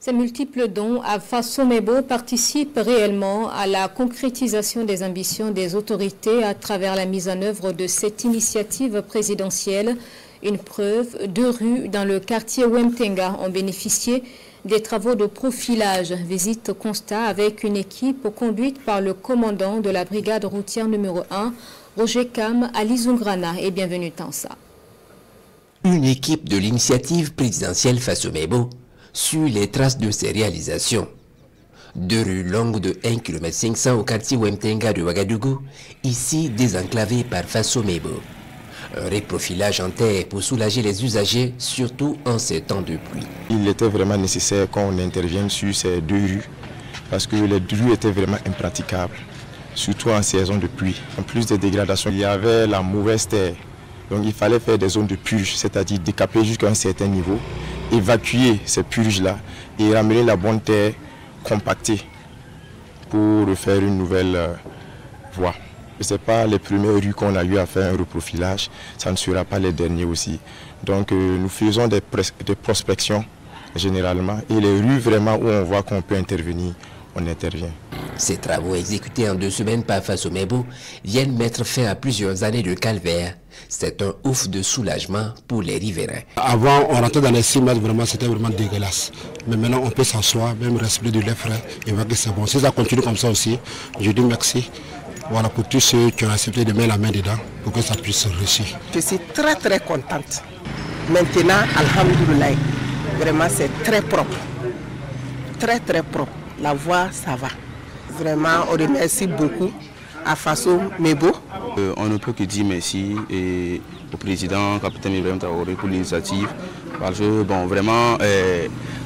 Ces multiples dons à Faso Mebo participent réellement à la concrétisation des ambitions des autorités à travers la mise en œuvre de cette initiative présidentielle. Une preuve, 2 rues dans le quartier Wemtenga ont bénéficié des travaux de profilage. Visite constat avec une équipe conduite par le commandant de la brigade routière numéro 1, Roger Kam à Lizungrana, et bienvenue Tansa. Une équipe de l'initiative présidentielle Faso Mebo suit les traces de ses réalisations. 2 rues longues de 1,5 km au quartier Wemtenga de Ouagadougou, ici désenclavé par Faso Mebo. Un réprofilage en terre pour soulager les usagers, surtout en ces temps de pluie. Il était vraiment nécessaire qu'on intervienne sur ces 2 rues, parce que les rues étaient vraiment impraticables, surtout en saison de pluie. En plus des dégradations, il y avait la mauvaise terre. Donc il fallait faire des zones de purge, c'est-à-dire décaper jusqu'à un certain niveau, évacuer ces purges-là et ramener la bonne terre compactée pour refaire une nouvelle voie. Ce n'est pas les premières rues qu'on a eu à faire un reprofilage, ça ne sera pas les derniers aussi. Donc nous faisons des prospections généralement et les rues vraiment où on voit qu'on peut intervenir, on intervient. Ces travaux exécutés en 2 semaines par Faso Mebo viennent mettre fin à plusieurs années de calvaire. C'est un ouf de soulagement pour les riverains. Avant, on rentrait dans les 6 mètres, vraiment, c'était vraiment dégueulasse. Mais maintenant, on peut s'asseoir, même respirer de l'air frais et voir que c'est bon. Si ça continue comme ça aussi, je dis merci. Voilà, pour tous ceux qui ont accepté de mettre la main dedans, pour que ça puisse réussir. Je suis très contente. Maintenant, alhamdoulilah, vraiment c'est très propre. Très propre. La voie, ça va. Vraiment, on remercie beaucoup à Faso Mebo. On ne peut que dire merci au président, capitaine Ibrahim Traoré, pour l'initiative. Parce que, bon, vraiment,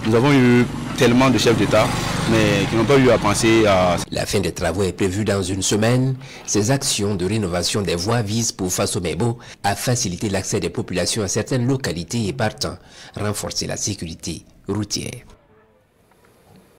nous avons eu tellement de chefs d'État, mais qui n'ont pas eu à penser à... La fin des travaux est prévue dans 1 semaine. Ces actions de rénovation des voies visent pour Faso Mebo à faciliter l'accès des populations à certaines localités et partant renforcer la sécurité routière.